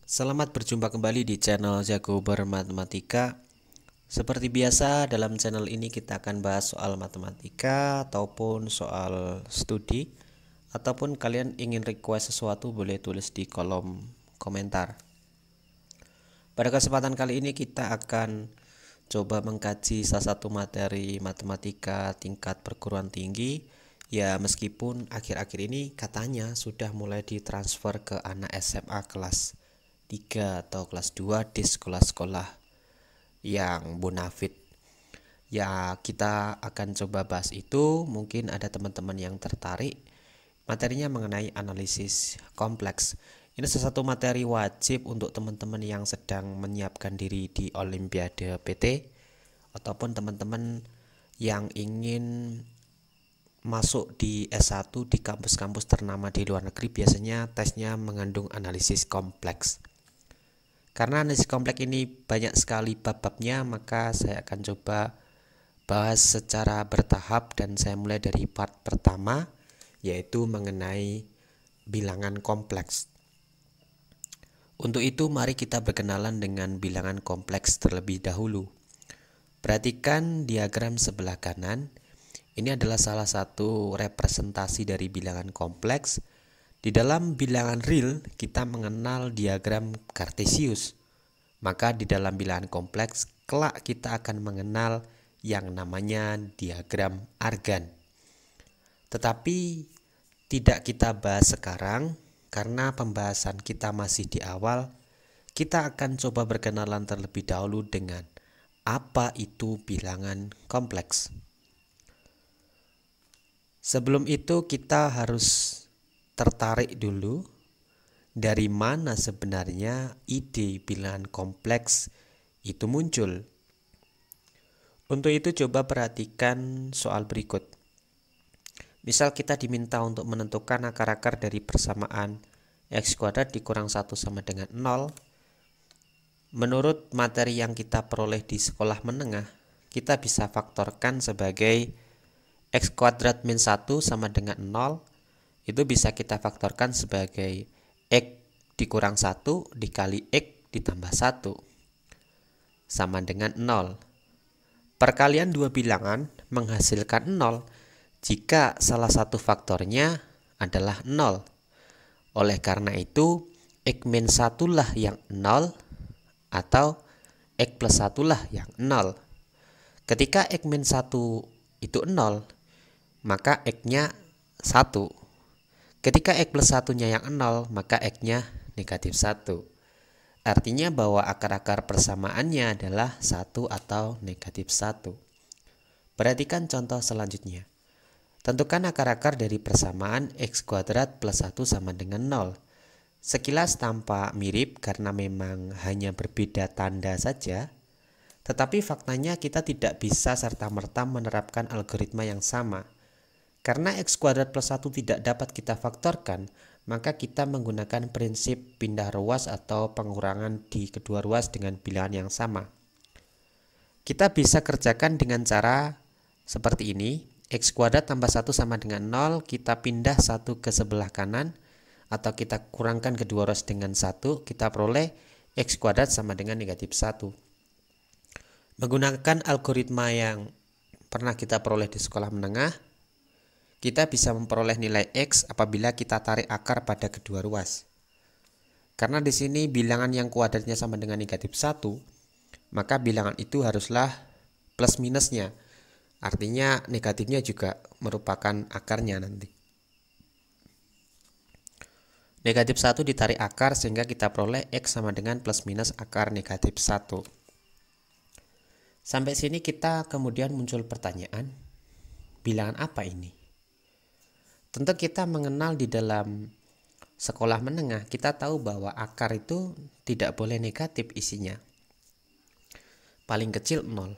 Selamat berjumpa kembali di channel Jago Bermatematika. Seperti biasa, dalam channel ini kita akan bahas soal matematika ataupun soal studi, ataupun kalian ingin request sesuatu boleh tulis di kolom komentar. Pada kesempatan kali ini kita akan coba mengkaji salah satu materi matematika tingkat perguruan tinggi. Ya, meskipun akhir-akhir ini katanya sudah mulai ditransfer ke anak SMA kelas 3 atau kelas 2 di sekolah-sekolah yang bonafit. Ya, kita akan coba bahas itu. Mungkin ada teman-teman yang tertarik. Materinya mengenai analisis kompleks. Ini salah satu materi wajib untuk teman-teman yang sedang menyiapkan diri di Olimpiade PT, ataupun teman-teman yang ingin masuk di S1 di kampus-kampus ternama di luar negeri. Biasanya tesnya mengandung analisis kompleks. Karena analisis kompleks ini banyak sekali bab-babnya, maka saya akan coba bahas secara bertahap dan saya mulai dari part pertama, yaitu mengenai bilangan kompleks. Untuk itu mari kita berkenalan dengan bilangan kompleks terlebih dahulu. Perhatikan diagram sebelah kanan. Ini adalah salah satu representasi dari bilangan kompleks. Di dalam bilangan real kita mengenal diagram kartesius. Maka di dalam bilangan kompleks kelak kita akan mengenal yang namanya diagram argan. Tetapi tidak kita bahas sekarang karena pembahasan kita masih di awal. Kita akan coba berkenalan terlebih dahulu dengan apa itu bilangan kompleks. Sebelum itu kita harus tertarik dulu dari mana sebenarnya ide bilangan kompleks itu muncul. Untuk itu coba perhatikan soal berikut. Misal kita diminta untuk menentukan akar-akar dari persamaan x kuadrat dikurang 1 sama dengan 0. Menurut materi yang kita peroleh di sekolah menengah, kita bisa faktorkan sebagai x kuadrat min 1 sama dengan 0. Itu bisa kita faktorkan sebagai x dikurang 1 dikali x ditambah 1 sama dengan 0. Perkalian dua bilangan menghasilkan 0 jika salah satu faktornya adalah 0. Oleh karena itu, x min 1 lah yang 0 atau x plus 1 lah yang 0. Ketika x min 1 itu 0, maka x-nya 1. Ketika x plus 1-nya yang 0, maka x-nya negatif 1. Artinya bahwa akar-akar persamaannya adalah 1 atau negatif 1. Perhatikan contoh selanjutnya. Tentukan akar-akar dari persamaan x kuadrat plus 1 sama dengan 0. Sekilas tampak mirip karena memang hanya berbeda tanda saja. Tetapi faktanya kita tidak bisa serta-merta menerapkan algoritma yang sama. Karena x kuadrat plus 1 tidak dapat kita faktorkan, maka kita menggunakan prinsip pindah ruas atau pengurangan di kedua ruas dengan bilangan yang sama. Kita bisa kerjakan dengan cara seperti ini. X kuadrat tambah 1 sama dengan 0, kita pindah 1 ke sebelah kanan, atau kita kurangkan kedua ruas dengan 1, kita peroleh x kuadrat sama dengan negatif 1. Menggunakan algoritma yang pernah kita peroleh di sekolah menengah, kita bisa memperoleh nilai x apabila kita tarik akar pada kedua ruas. Karena di sini bilangan yang kuadratnya sama dengan negatif 1, maka bilangan itu haruslah plus minusnya. Artinya negatifnya juga merupakan akarnya nanti. Negatif 1 ditarik akar sehingga kita peroleh x sama dengan plus minus akar negatif 1. Sampai sini kita kemudian muncul pertanyaan, bilangan apa ini? Tentu kita mengenal di dalam sekolah menengah, kita tahu bahwa akar itu tidak boleh negatif isinya. Paling kecil 0.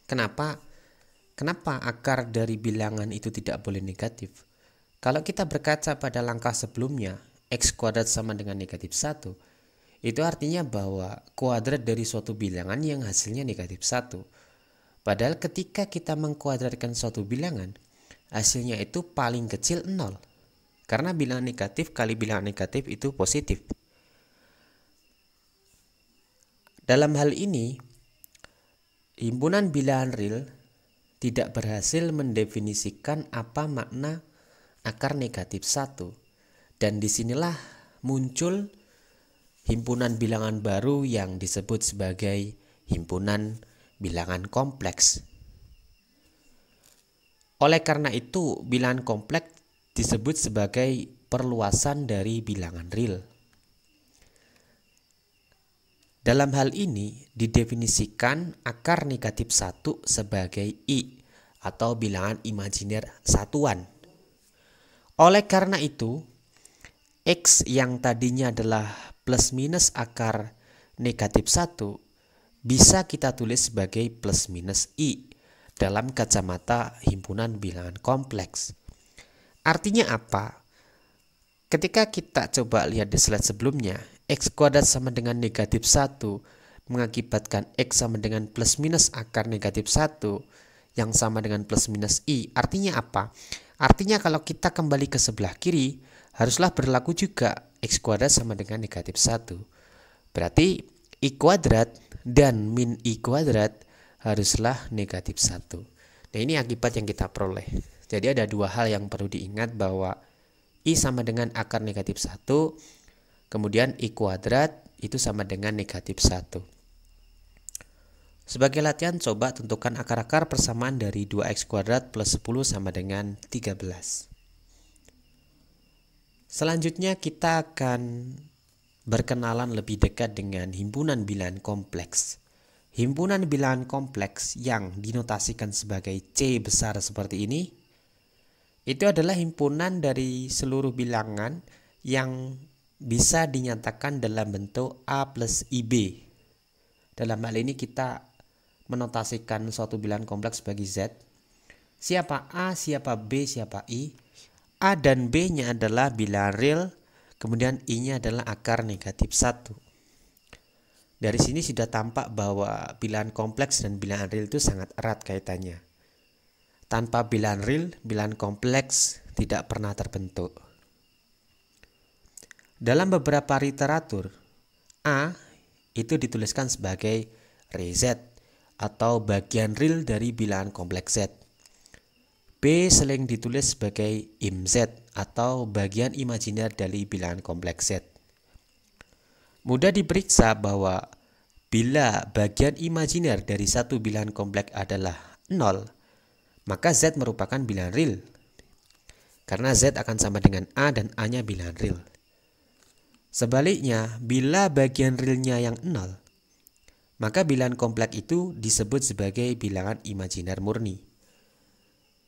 Kenapa akar dari bilangan itu tidak boleh negatif? Kalau kita berkaca pada langkah sebelumnya, x kuadrat sama dengan negatif 1, itu artinya bahwa kuadrat dari suatu bilangan yang hasilnya negatif 1. Padahal ketika kita mengkuadratkan suatu bilangan, hasilnya itu paling kecil 0. Karena bilangan negatif kali bilangan negatif itu positif. Dalam hal ini, himpunan bilangan real tidak berhasil mendefinisikan apa makna akar negatif 1. Dan disinilah muncul himpunan bilangan baru yang disebut sebagai himpunan bilangan kompleks. Oleh karena itu, bilangan kompleks disebut sebagai perluasan dari bilangan real. Dalam hal ini didefinisikan akar negatif 1 sebagai I atau bilangan imajiner satuan. Oleh karena itu, X yang tadinya adalah plus minus akar negatif 1 bisa kita tulis sebagai plus minus I dalam kacamata himpunan bilangan kompleks. Artinya apa? Ketika kita coba lihat di slide sebelumnya, X kuadrat sama dengan negatif 1 mengakibatkan X sama dengan plus minus akar negatif 1 yang sama dengan plus minus I. Artinya apa? Artinya kalau kita kembali ke sebelah kiri, haruslah berlaku juga X kuadrat sama dengan negatif 1. Berarti I kuadrat dan min I kuadrat haruslah negatif 1. Nah, ini akibat yang kita peroleh. Jadi ada dua hal yang perlu diingat, bahwa I sama dengan akar negatif 1, kemudian I kuadrat itu sama dengan negatif 1. Sebagai latihan, coba tentukan akar-akar persamaan dari 2x kuadrat plus 10 sama dengan 13. Selanjutnya kita akan berkenalan lebih dekat dengan himpunan bilangan kompleks. Himpunan bilangan kompleks yang dinotasikan sebagai C besar seperti ini, itu adalah himpunan dari seluruh bilangan yang bisa dinyatakan dalam bentuk A plus IB. Dalam hal ini kita menotasikan suatu bilangan kompleks bagi Z. Siapa A, siapa B, siapa I. A dan B-nya adalah bilangan real, kemudian I-nya adalah akar negatif 1. Dari sini sudah tampak bahwa bilangan kompleks dan bilangan real itu sangat erat kaitannya. Tanpa bilangan real, bilangan kompleks tidak pernah terbentuk. Dalam beberapa literatur, A itu dituliskan sebagai re Z atau bagian real dari bilangan kompleks Z. B sering ditulis sebagai im Z atau bagian imajiner dari bilangan kompleks Z. Mudah diperiksa bahwa bila bagian imajiner dari satu bilangan kompleks adalah 0, maka Z merupakan bilangan real. Karena Z akan sama dengan A dan A-nya bilangan real. Sebaliknya, bila bagian realnya yang 0, maka bilangan kompleks itu disebut sebagai bilangan imajiner murni.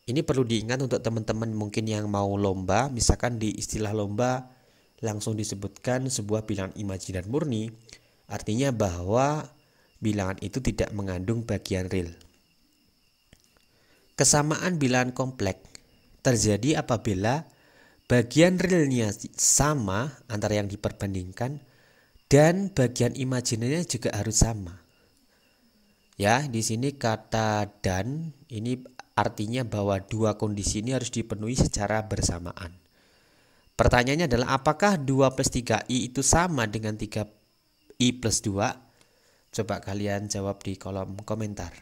Ini perlu diingat untuk teman-teman mungkin yang mau lomba, misalkan di istilah lomba langsung disebutkan sebuah bilangan imajiner murni, artinya bahwa bilangan itu tidak mengandung bagian real. Kesamaan bilangan kompleks terjadi apabila bagian realnya sama antara yang diperbandingkan dan bagian imajinernya juga harus sama. Ya, di sini kata dan ini artinya bahwa dua kondisi ini harus dipenuhi secara bersamaan. Pertanyaannya adalah apakah 2 plus 3i itu sama dengan 3i plus 2? Coba kalian jawab di kolom komentar.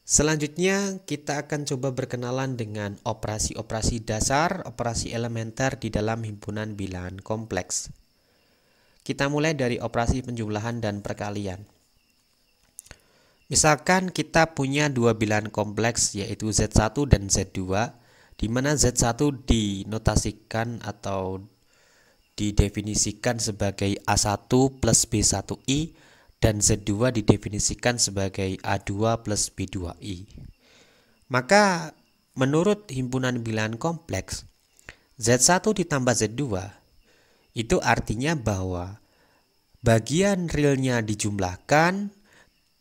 Selanjutnya kita akan coba berkenalan dengan operasi-operasi dasar, operasi elementer di dalam himpunan bilangan kompleks. Kita mulai dari operasi penjumlahan dan perkalian. Misalkan kita punya dua bilangan kompleks yaitu Z1 dan Z2, di mana Z1 dinotasikan atau didefinisikan sebagai A1 plus B1i dan Z2 didefinisikan sebagai A2 plus B2i. Maka menurut himpunan bilangan kompleks, Z1 ditambah Z2 itu artinya bahwa bagian realnya dijumlahkan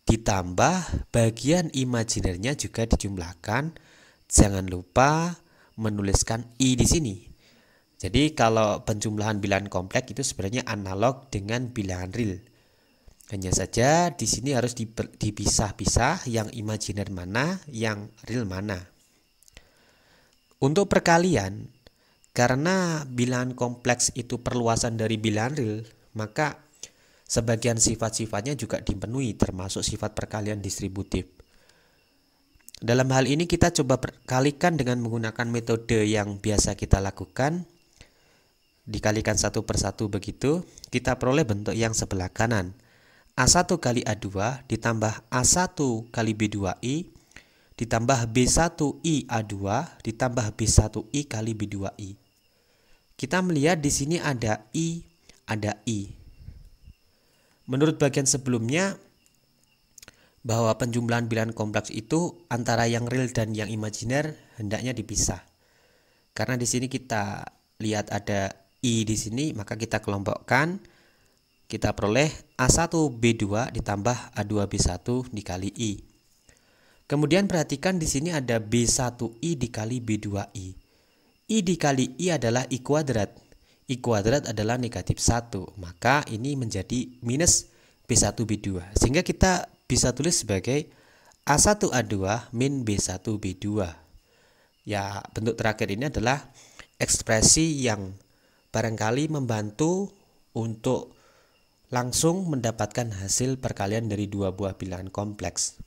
ditambah bagian imajinernya juga dijumlahkan. Jangan lupa menuliskan I di sini. Jadi kalau penjumlahan bilangan kompleks itu sebenarnya analog dengan bilangan real. Hanya saja di sini harus dipisah-pisah yang imajiner mana, yang real mana. Untuk perkalian, karena bilangan kompleks itu perluasan dari bilangan real, maka sebagian sifat-sifatnya juga dipenuhi, termasuk sifat perkalian distributif. Dalam hal ini kita coba kalikan dengan menggunakan metode yang biasa kita lakukan. Dikalikan satu per satu begitu, kita peroleh bentuk yang sebelah kanan. A1 kali A2 ditambah A1 kali B2I ditambah B1I A2 ditambah B1I kali B2I. Kita melihat di sini ada I, ada I. Menurut bagian sebelumnya, bahwa penjumlahan bilangan kompleks itu antara yang real dan yang imajiner hendaknya dipisah. Karena di sini kita lihat ada I di sini, maka kita kelompokkan. Kita peroleh A1B2 ditambah A2B1 dikali I. Kemudian perhatikan di sini ada B1I dikali B2I. I dikali I adalah I kuadrat. I kuadrat adalah negatif 1. Maka ini menjadi minus B1B2. Sehingga kita bisa tulis sebagai A1A2 min B1B2. Ya, bentuk terakhir ini adalah ekspresi yang barangkali membantu untuk langsung mendapatkan hasil perkalian dari dua buah bilangan kompleks.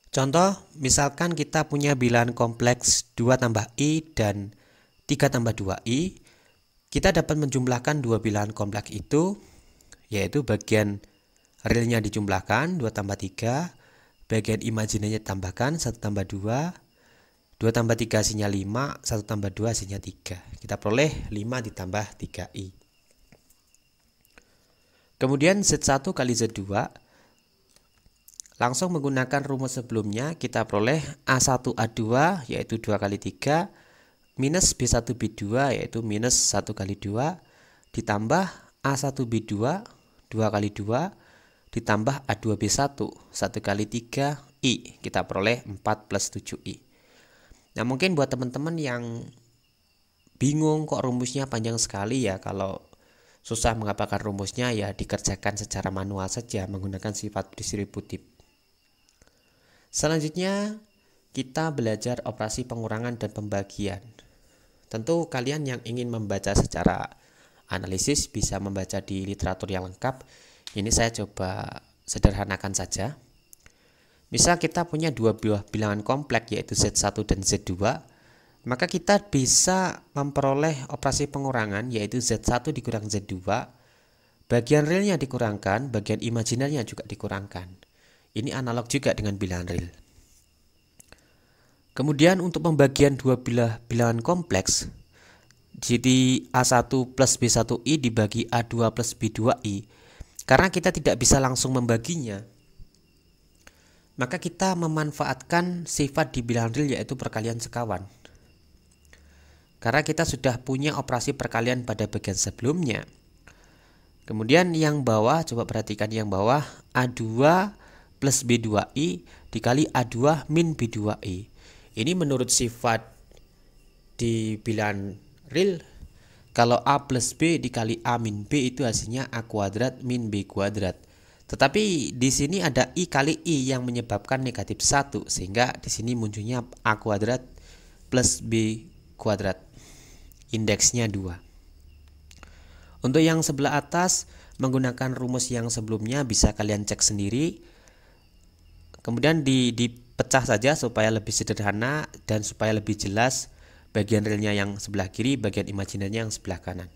Contoh, misalkan kita punya bilangan kompleks 2 tambah I dan 3 tambah 2I. Kita dapat menjumlahkan dua bilangan kompleks itu, yaitu bagian realnya dijumlahkan 2 tambah 3, bagian imajinernya tambahkan 1 tambah 2, 2 tambah 3 hasilnya 5, 1 tambah 2 hasilnya 3. Kita peroleh 5 ditambah 3I. Kemudian Z1 kali Z2, langsung menggunakan rumus sebelumnya kita peroleh A1A2 yaitu 2 kali 3 minus B1B2 yaitu minus 1 kali 2 ditambah A1B2 2 kali 2 ditambah A2B1 1 kali 3I. Kita peroleh 4 plus 7I. Nah, mungkin buat teman-teman yang bingung kok rumusnya panjang sekali ya, kalau susah menghafalkan rumusnya ya dikerjakan secara manual saja menggunakan sifat distributif. Selanjutnya kita belajar operasi pengurangan dan pembagian. Tentu kalian yang ingin membaca secara analisis bisa membaca di literatur yang lengkap. Ini saya coba sederhanakan saja. Misal kita punya dua buah bilangan kompleks yaitu Z1 dan Z2. Maka kita bisa memperoleh operasi pengurangan yaitu Z1 dikurang Z2. Bagian realnya dikurangkan, bagian imajinernya juga dikurangkan. Ini analog juga dengan bilangan real. Kemudian untuk pembagian dua bilangan kompleks, jadi A1 plus B1I dibagi A2 plus B2I. Karena kita tidak bisa langsung membaginya, maka kita memanfaatkan sifat di bilangan real yaitu perkalian sekawan. Karena kita sudah punya operasi perkalian pada bagian sebelumnya. Kemudian yang bawah, coba perhatikan yang bawah, A2 plus B2I dikali A2 min B2I. Ini menurut sifat di bilangan real, kalau A plus B dikali A min B itu hasilnya A kuadrat min B kuadrat. Tetapi di sini ada I kali I yang menyebabkan negatif 1, sehingga di sini munculnya A kuadrat plus B kuadrat. Indeksnya 2. Untuk yang sebelah atas menggunakan rumus yang sebelumnya bisa kalian cek sendiri. Kemudian dipecah saja supaya lebih sederhana dan supaya lebih jelas bagian realnya yang sebelah kiri, bagian imajinernya yang sebelah kanan.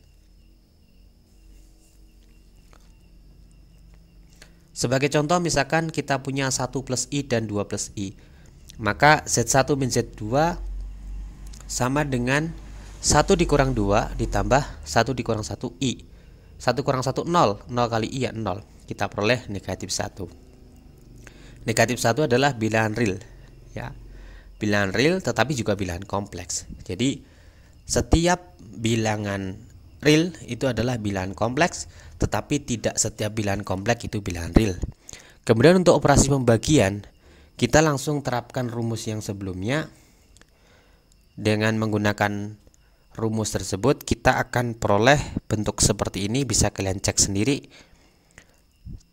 Sebagai contoh misalkan kita punya 1 plus I dan 2 plus I. Maka Z1 min Z2 sama dengan 1 dikurang 2 ditambah 1 dikurang 1 I. 1 kurang 1 0, 0 kali I ya 0. Kita peroleh negatif 1. Negatif 1 adalah bilangan real ya. Bilangan real tetapi juga bilangan kompleks. Jadi setiap bilangan real itu adalah bilangan kompleks, tetapi tidak setiap bilangan kompleks itu bilangan real. Kemudian untuk operasi pembagian, kita langsung terapkan rumus yang sebelumnya. Dengan menggunakan rumus tersebut kita akan peroleh bentuk seperti ini, bisa kalian cek sendiri.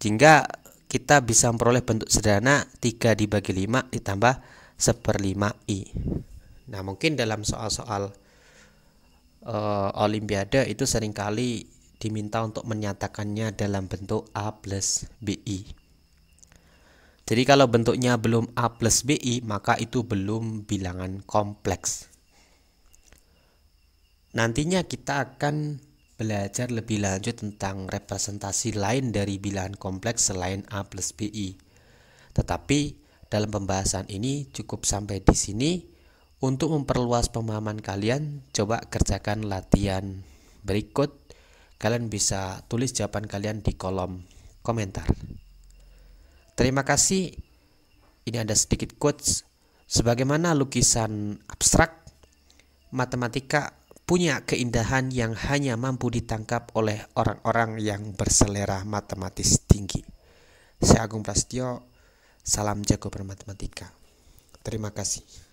Hingga kita bisa memperoleh bentuk sederhana 3 dibagi 5 ditambah 1/5I. Nah, mungkin dalam soal-soal olimpiade itu seringkali diminta untuk menyatakannya dalam bentuk A plus BI. Jadi kalau bentuknya belum A plus BI, maka itu belum bilangan kompleks. Nantinya kita akan belajar lebih lanjut tentang representasi lain dari bilangan kompleks selain A plus BI. Tetapi dalam pembahasan ini cukup sampai di sini. Untuk memperluas pemahaman kalian, coba kerjakan latihan berikut. Kalian bisa tulis jawaban kalian di kolom komentar. Terima kasih. Ini ada sedikit quotes. Sebagaimana lukisan abstrak, matematika punya keindahan yang hanya mampu ditangkap oleh orang-orang yang berselera matematis tinggi. Saya Agung Prasetyo, salam jago bermatematika. Terima kasih.